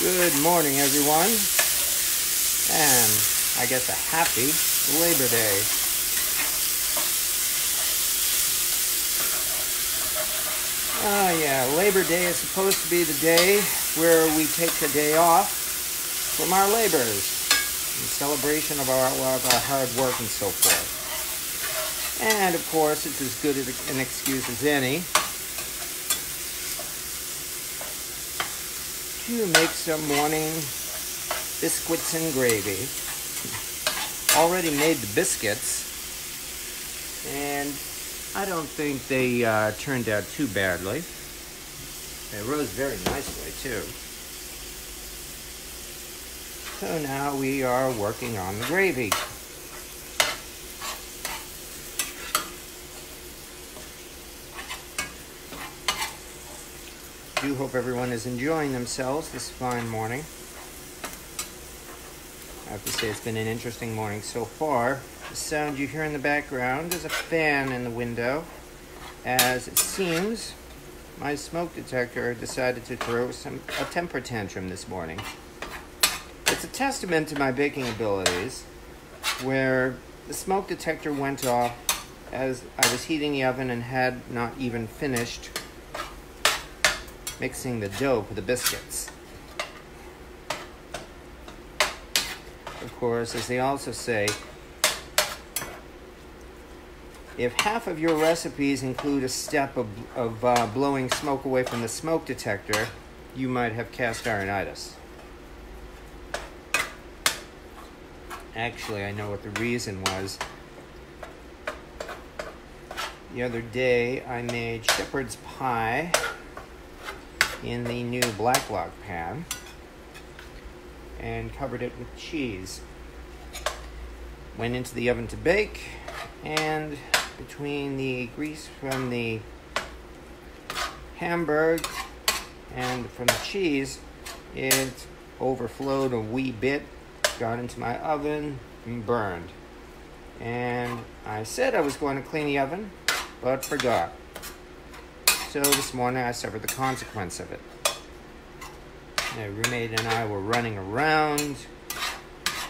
Good morning, everyone, and I guess a happy Labor Day. Labor Day is supposed to be the day where we take a day off from our labors in celebration of our hard work and so forth. And of course, it's as good an excuse as any to make some morning biscuits and gravy. Already made the biscuits, and I don't think they turned out too badly. They rose very nicely too. So now we are working on the gravy. I do hope everyone is enjoying themselves this fine morning. I have to say it's been an interesting morning so far. The sound you hear in the background is a fan in the window, as it seems my smoke detector decided to throw a temper tantrum this morning. It's a testament to my baking abilities, where the smoke detector went off as I was heating the oven and had not even finished mixing the dough for the biscuits. Of course, as they also say, if half of your recipes include a step of blowing smoke away from the smoke detector, you might have cast ironitis. Actually, I know what the reason was. The other day, I made shepherd's pie in the new black log pan and covered it with cheese. Went into the oven to bake, and between the grease from the hamburger and from the cheese, it overflowed a wee bit, got into my oven, and burned. And I said I was going to clean the oven, but forgot. So this morning I suffered the consequence of it. My roommate and I were running around,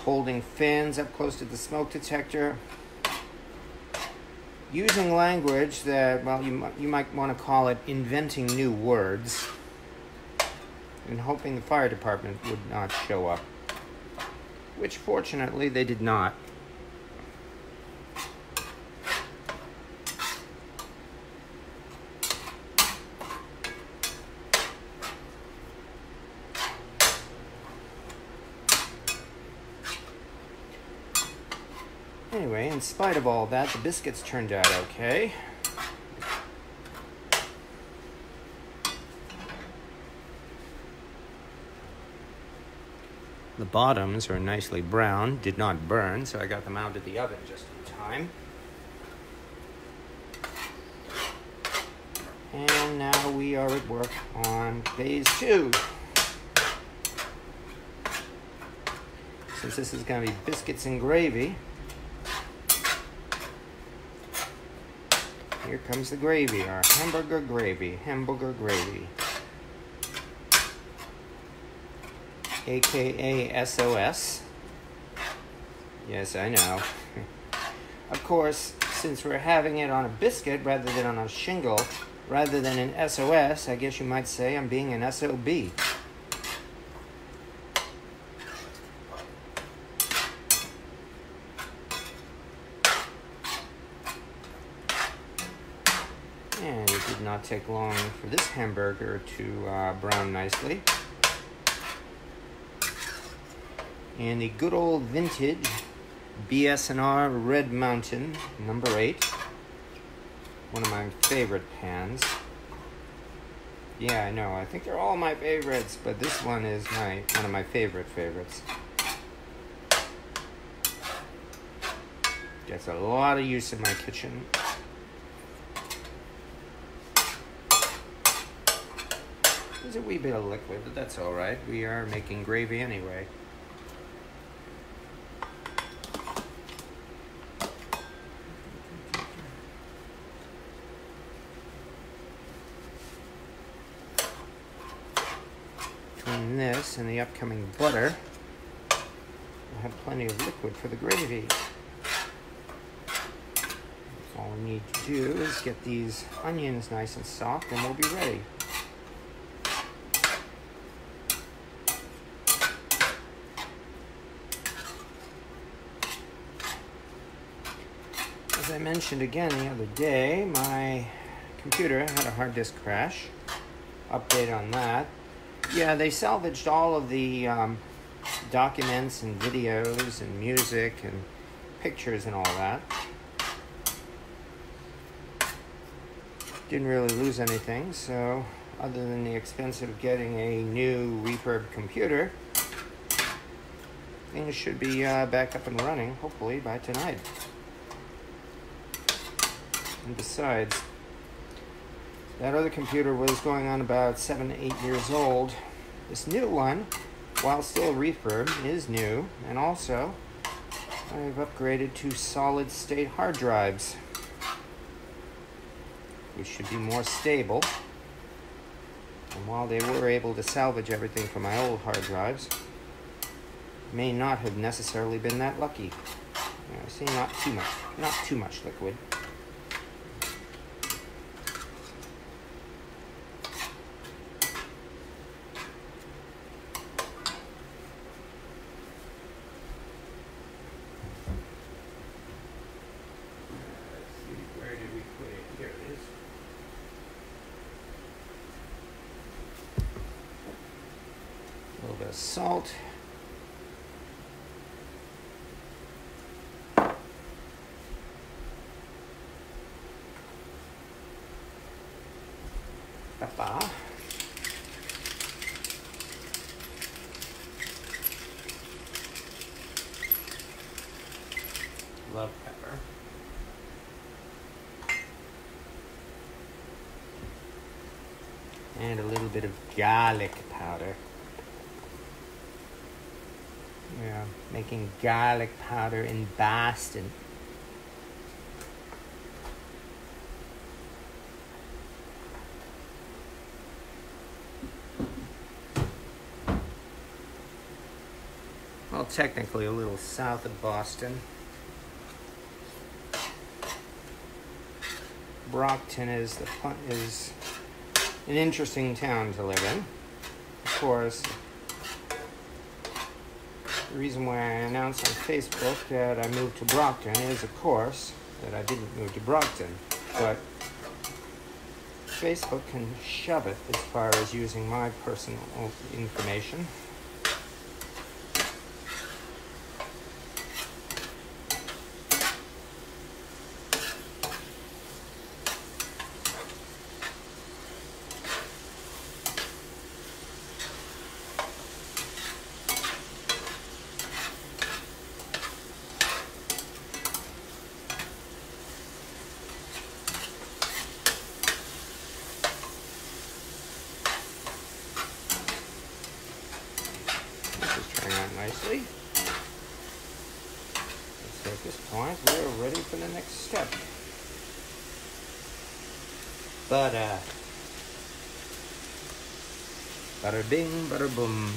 holding fins up close to the smoke detector, using language that, well, you might want to call it inventing new words, and hoping the fire department would not show up, which fortunately they did not. Anyway, in spite of all that, the biscuits turned out okay. The bottoms are nicely brown, did not burn, so I got them out of the oven just in time. And now we are at work on phase 2. Since this is going to be biscuits and gravy, here comes the gravy, our hamburger gravy, aka SOS. Yes, I know. Of course, since we're having it on a biscuit rather than on a shingle, rather than an SOS, I guess you might say I'm being an SOB. And it did not take long for this hamburger to brown nicely. And the good old vintage BS&R Red Mountain number 8. One of my favorite pans. Yeah, I know, I think they're all my favorites, but this one is one of my favorites. Gets a lot of use in my kitchen. There's a wee bit of liquid, but that's all right. We are making gravy anyway. between this and the upcoming butter, we'll have plenty of liquid for the gravy. All we need to do is get these onions nice and soft and we'll be ready. As I mentioned again the other day, my computer had a hard disk crash. Update on that. Yeah, they salvaged all of the documents and videos and music and pictures and all that. Didn't really lose anything, so other than the expense of getting a new refurbed computer, things should be back up and running, hopefully, by tonight. And besides, that other computer was going on about 7 to 8 years old. This new one, while still a refurb, is new, and also I've upgraded to solid-state hard drives, which should be more stable. And while they were able to salvage everything from my old hard drives, may not have necessarily been that lucky. See, not too much liquid. A little bit of salt. Pepper. Love pepper. And a little bit of garlic powder. Yeah, making garlic powder in Boston. Well, technically a little south of Boston. Brockton is an interesting town to live in. Of course, the reason why I announced on Facebook that I moved to Brockton is, of course, that I didn't move to Brockton. But Facebook can shove it as far as using my personal information. Nicely. So at this point, we're ready for the next step. Butter. Bada bing, bada boom.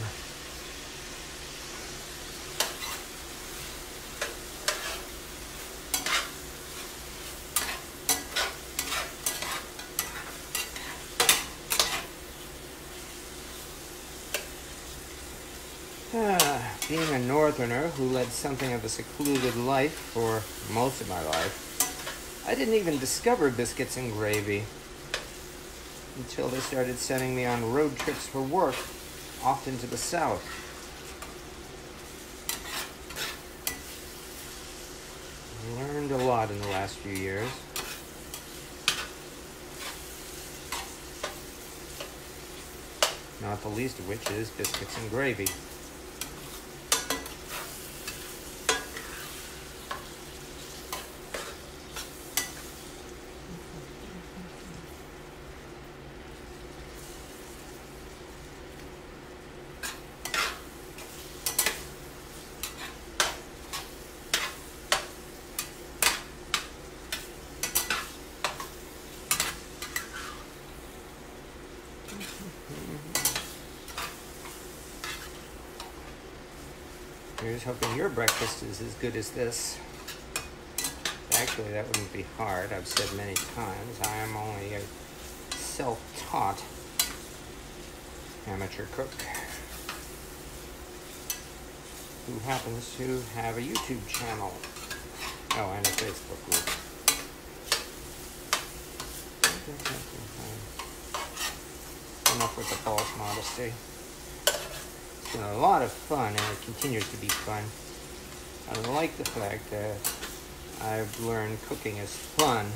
Being a northerner who led something of a secluded life for most of my life, I didn't even discover biscuits and gravy until they started sending me on road trips for work, often to the south. I learned a lot in the last few years. Not the least of which is biscuits and gravy. Here's hoping your breakfast is as good as this. Actually, that wouldn't be hard. I've said many times, I am only a self-taught amateur cook who happens to have a YouTube channel. Oh, and a Facebook group. Enough with the false modesty. It's been a lot of fun, and it continues to be fun. I like the fact that I've learned cooking is fun.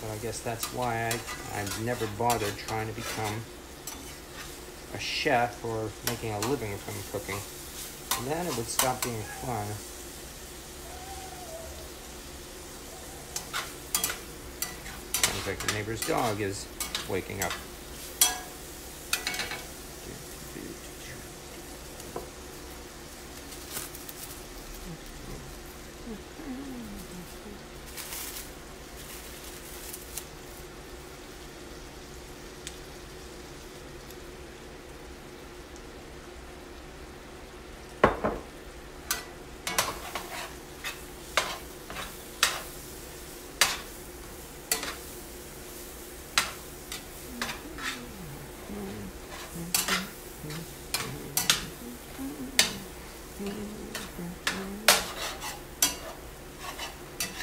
But I guess that's why I've never bothered trying to become a chef or making a living from cooking. And then it would stop being fun. Sounds like the neighbor's dog is waking up.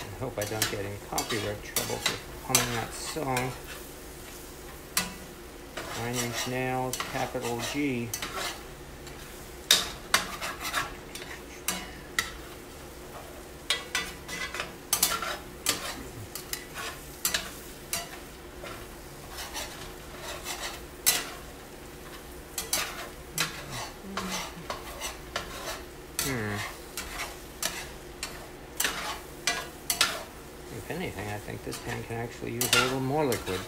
I hope I don't get in copyright trouble for humming that song. 9 Inch Nails, capital G. If anything, I think this pan can actually use a little more liquid.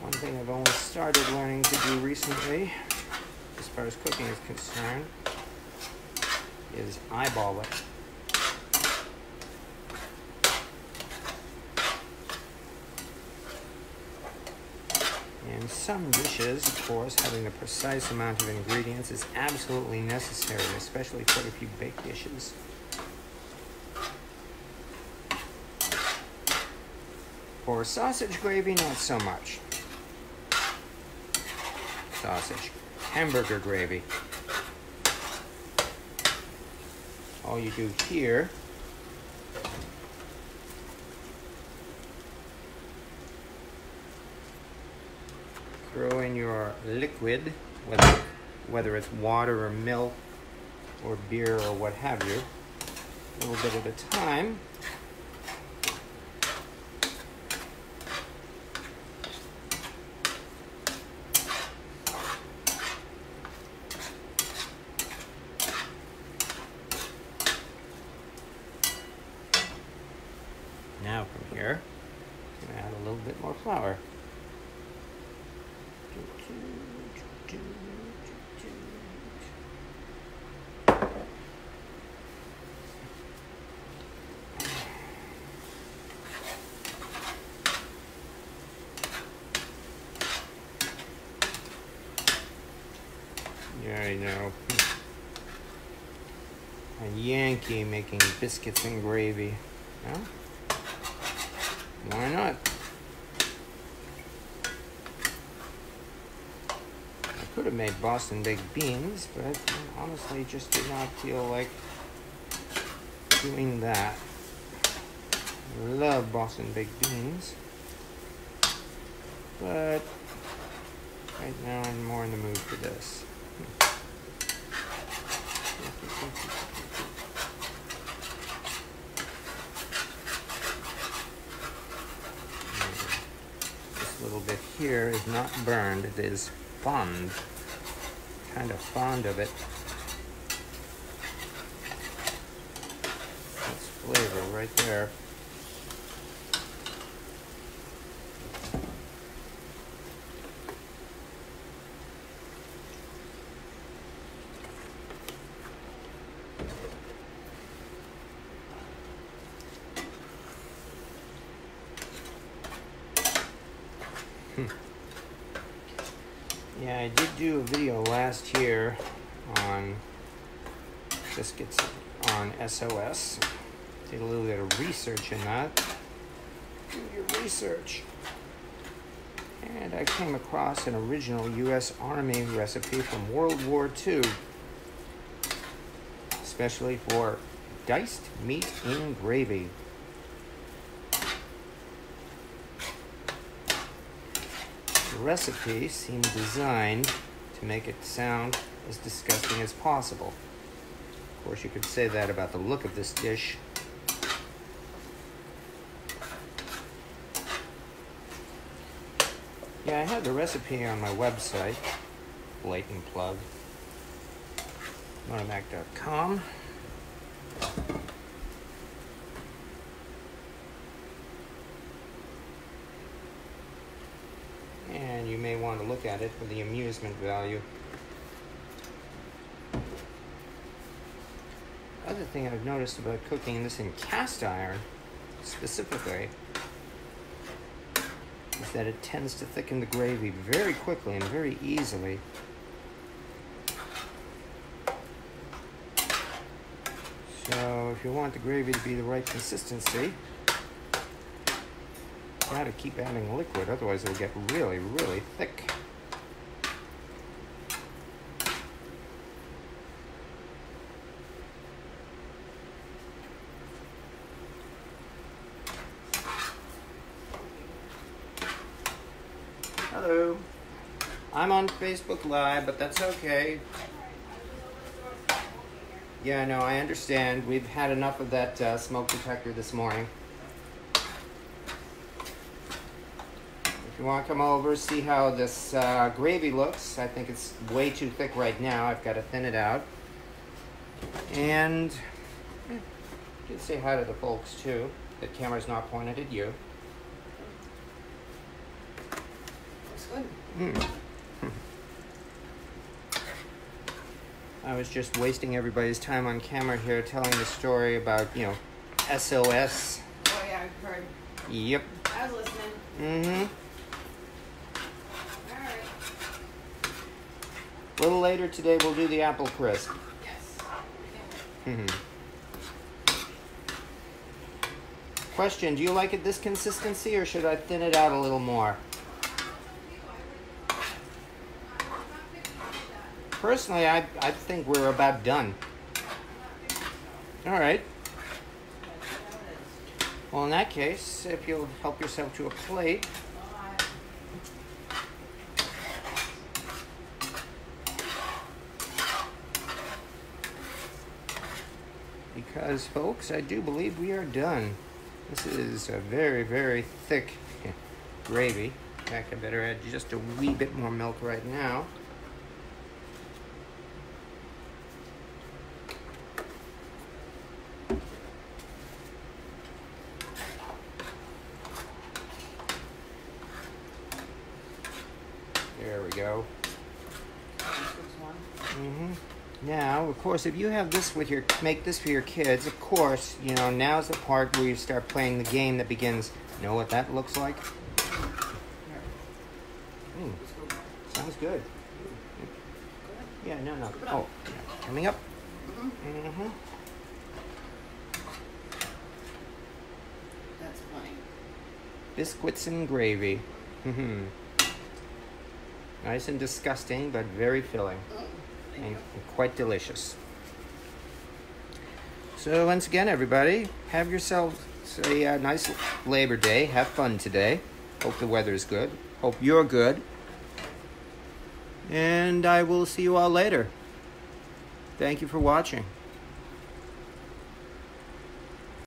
One thing I've only started learning to do recently, as far as cooking is concerned, is eyeball it. In some dishes, of course, having the precise amount of ingredients is absolutely necessary, especially quite a few baked dishes. For sausage gravy, not so much. Sausage. Hamburger gravy. All you do here throw in your liquid, whether it's water or milk or beer or what have you, a little bit at a time. Now from here, I'm going to add a little bit more flour. Yeah, I know. A Yankee making biscuits and gravy. Well, why not? I could have made Boston baked beans, but I honestly just did not feel like doing that. I love Boston baked beans, but right now I'm more in the mood for this. This little bit here is not burned, it is fond. Kind of fond of it. That's flavor right there. Yeah, I did do a video last year on biscuits on SOS. Did a little bit of research in that. Do your research. And I came across an original U.S. Army recipe from World War II, especially for diced meat in gravy. The recipe seemed designed to make it sound as disgusting as possible. Of course, you could say that about the look of this dish. Yeah, I have the recipe on my website, blatant plug, monomac.com. And you may want to look at it for the amusement value. Other thing I've noticed about cooking this in cast iron, specifically, is that it tends to thicken the gravy very quickly and very easily. So if you want the gravy to be the right consistency, you gotta keep adding liquid, otherwise it'll get really, really thick. Hello. I'm on Facebook Live, but that's okay. Yeah, no, I understand. We've had enough of that smoke detector this morning. If you want to come over, see how this gravy looks. I think it's way too thick right now. I've got to thin it out. And you can say hi to the folks too. The camera's not pointed at you. I was just wasting everybody's time on camera here telling the story about, SOS. Oh yeah, I've heard. Yep. I was listening. Mm-hmm. Alright. A little later today we'll do the apple crisp. Yes. Question, do you like it this consistency or should I thin it out a little more? Personally, I think we're about done. All right. Well, in that case, if you'll help yourself to a plate. Because, folks, I do believe we are done. This is a very, very thick gravy. In fact, I better add just a wee bit more milk right now. There we go. Now, of course, if you have this with make this for your kids, of course, now's the part where you start playing the game that begins. Know what that looks like? Sounds good. Yeah, no. Oh, yeah. Coming up. That's funny. Biscuits and gravy. Nice and disgusting, but very filling. And quite delicious. So once again, everybody, have yourselves a nice Labor Day. Have fun today. Hope the weather is good. Hope you're good. And I will see you all later. Thank you for watching.